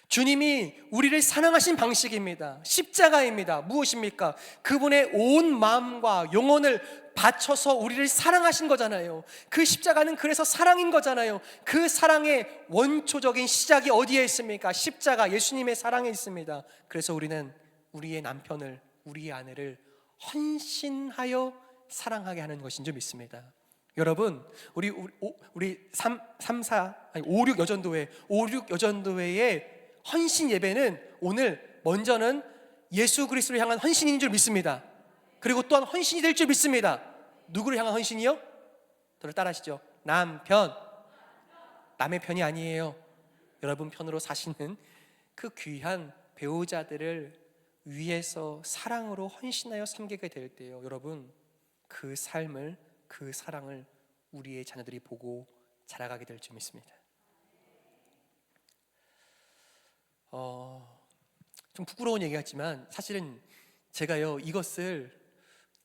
주님이 우리를 사랑하신 방식입니다. 십자가입니다. 무엇입니까? 그분의 온 마음과 영혼을 바쳐서 우리를 사랑하신 거잖아요. 그 십자가는 그래서 사랑인 거잖아요. 그 사랑의 원초적인 시작이 어디에 있습니까? 십자가, 예수님의 사랑에 있습니다. 그래서 우리는 우리의 남편을, 우리의 아내를 헌신하여 사랑하게 하는 것인 줄 믿습니다. 여러분, 우리 5, 6 여전도회의 헌신 예배는 오늘 먼저는 예수 그리스도를 향한 헌신인 줄 믿습니다. 그리고 또한 헌신이 될 줄 믿습니다. 누구를 향한 헌신이요? 저를 따라하시죠. 남편. 남의 편이 아니에요. 여러분 편으로 사시는 그 귀한 배우자들을 위해서 사랑으로 헌신하여 섬기게 될 때요, 여러분, 그 삶을, 그 사랑을 우리의 자녀들이 보고 자라가게 될 줄 믿습니다. 좀 부끄러운 얘기 같지만 사실은 제가요, 이것을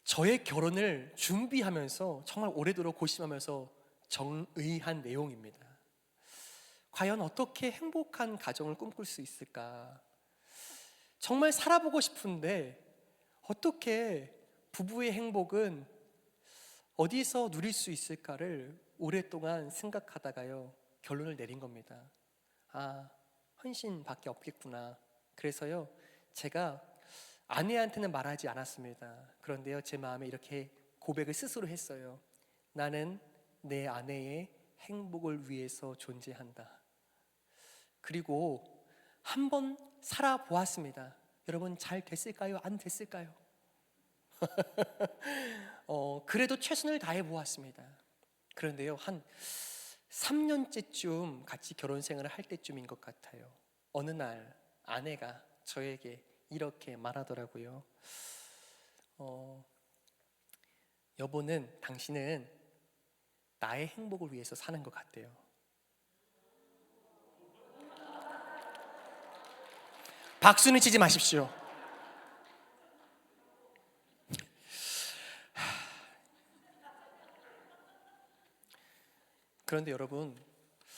저의 결혼을 준비하면서 정말 오래도록 고심하면서 정의한 내용입니다. 과연 어떻게 행복한 가정을 꿈꿀 수 있을까? 정말 살아보고 싶은데 어떻게 부부의 행복은 어디서 누릴 수 있을까를 오랫동안 생각하다가요, 결론을 내린 겁니다. 헌신밖에 없겠구나. 그래서요, 제가 아내한테는 말하지 않았습니다. 그런데요, 제 마음에 이렇게 고백을 스스로 했어요. 나는 내 아내의 행복을 위해서 존재한다. 그리고 한번 살아보았습니다. 여러분, 잘 됐을까요? 안 됐을까요? 그래도 최선을 다해 보았습니다. 그런데요, 한 3년째쯤 같이 결혼 생활을 할 때쯤인 것 같아요. 어느 날 아내가 저에게 이렇게 말하더라고요. 여보는, 당신은 나의 행복을 위해서 사는 것 같대요. 박수는 치지 마십시오. 그런데 여러분,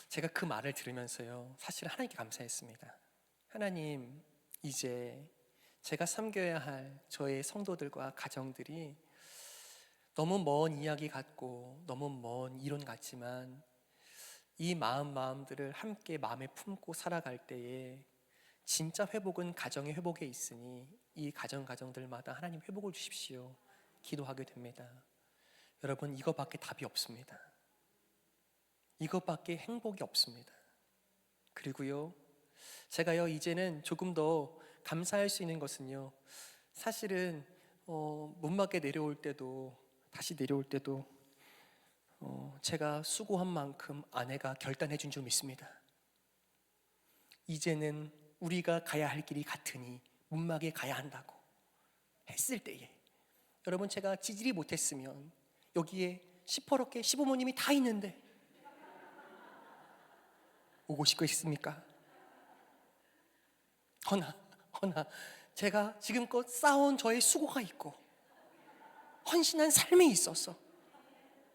제가 그 말을 들으면서요, 사실 하나님께 감사했습니다. 하나님, 이제 제가 섬겨야 할 저의 성도들과 가정들이 너무 먼 이야기 같고 너무 먼 이론 같지만 이 마음들을 함께 마음에 품고 살아갈 때에 진짜 회복은 가정의 회복에 있으니 이 가정들마다 하나님 회복을 주십시오. 기도하게 됩니다. 여러분, 이것밖에 답이 없습니다. 이것밖에 행복이 없습니다. 그리고요, 제가요 이제는 조금 더 감사할 수 있는 것은요, 사실은 문 밖에 내려올 때도, 다시 내려올 때도 제가 수고한 만큼 아내가 결단해 준 줄 믿습니다. 이제는 우리가 가야 할 길이 같으니 문막에 가야 한다고 했을 때에, 여러분, 제가 지지리 못했으면 여기에 시퍼렇게 시부모님이 다 있는데 오고 싶고 있습니까? 허나 제가 지금껏 쌓아온 저의 수고가 있고 헌신한 삶이 있어서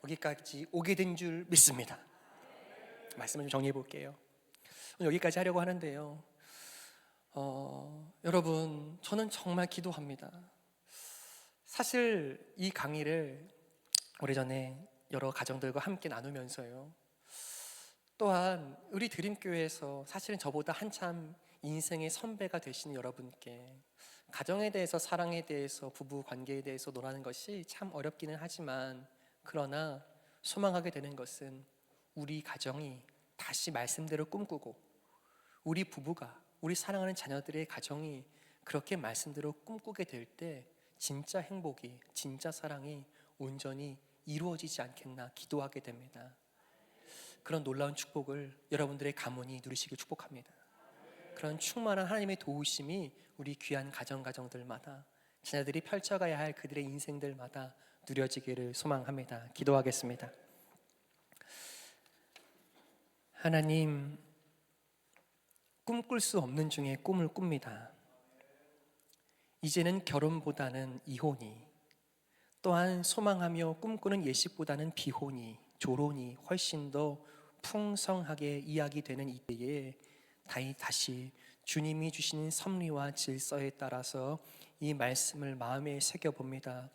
여기까지 오게 된 줄 믿습니다. 말씀을 좀 정리해 볼게요. 오늘 여기까지 하려고 하는데요, 여러분, 저는 정말 기도합니다. 사실 이 강의를 오래전에 여러 가정들과 함께 나누면서요, 또한 우리 드림교회에서 사실은 저보다 한참 인생의 선배가 되신 여러분께 가정에 대해서, 사랑에 대해서, 부부 관계에 대해서 논하는 것이 참 어렵기는 하지만, 그러나 소망하게 되는 것은 우리 가정이 다시 말씀대로 꿈꾸고, 우리 부부가, 우리 사랑하는 자녀들의 가정이 그렇게 말씀대로 꿈꾸게 될 때 진짜 행복이, 진짜 사랑이 온전히 이루어지지 않겠나 기도하게 됩니다. 그런 놀라운 축복을 여러분들의 가문이 누리시길 축복합니다. 그런 충만한 하나님의 도우심이 우리 귀한 가정들마다, 자녀들이 펼쳐가야 할 그들의 인생들마다 누려지기를 소망합니다. 기도하겠습니다. 하나님, 꿈꿀 수 없는 중에 꿈을 꿉니다. 이제는 결혼보다는 이혼이, 또한 소망하며 꿈꾸는 예식보다는 비혼이, 조론이 훨씬 더 풍성하게 이야기되는 이때에 다시 주님이 주시는 섭리와 질서에 따라서 이 말씀을 마음에 새겨봅니다.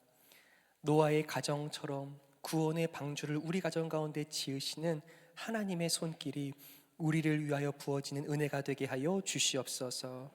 노아의 가정처럼 구원의 방주를 우리 가정 가운데 지으시는 하나님의 손길이 우리를 위하여 부어지는 은혜가 되게 하여 주시옵소서.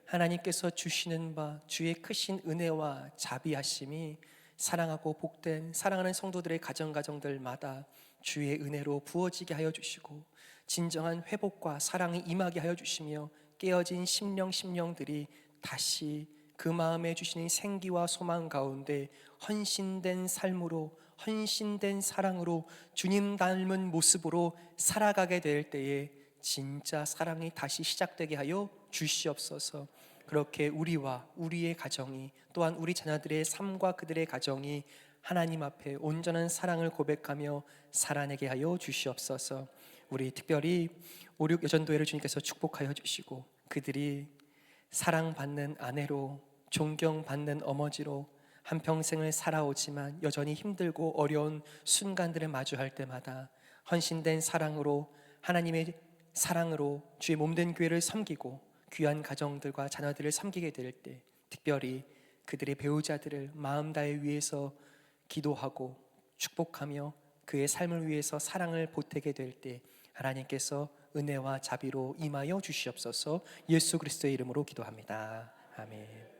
하나님께서 주시는 바 주의 크신 은혜와 자비하심이 사랑하고 복된 사랑하는 성도들의 가정들마다 주의 은혜로 부어지게 하여 주시고, 진정한 회복과 사랑이 임하게 하여 주시며, 깨어진 심령들이 다시 그 마음에 주시는 생기와 소망 가운데 헌신된 삶으로, 헌신된 사랑으로, 주님 닮은 모습으로 살아가게 될 때에 진짜 사랑이 다시 시작되게 하여 주시옵소서. 그렇게 우리와 우리의 가정이, 또한 우리 자녀들의 삶과 그들의 가정이 하나님 앞에 온전한 사랑을 고백하며 살아내게 하여 주시옵소서. 우리 특별히 5.6 여전도회를 주님께서 축복하여 주시고, 그들이 사랑받는 아내로, 존경받는 어머니로 한평생을 살아오지만 여전히 힘들고 어려운 순간들을 마주할 때마다 헌신된 사랑으로, 하나님의 사랑으로 주의 몸된 교회를 섬기고 귀한 가정들과 자녀들을 섬기게 될 때, 특별히 그들의 배우자들을 마음 다해 위해서 기도하고 축복하며 그의 삶을 위해서 사랑을 보태게 될 때 하나님께서 은혜와 자비로 임하여 주시옵소서. 예수 그리스도의 이름으로 기도합니다. 아멘.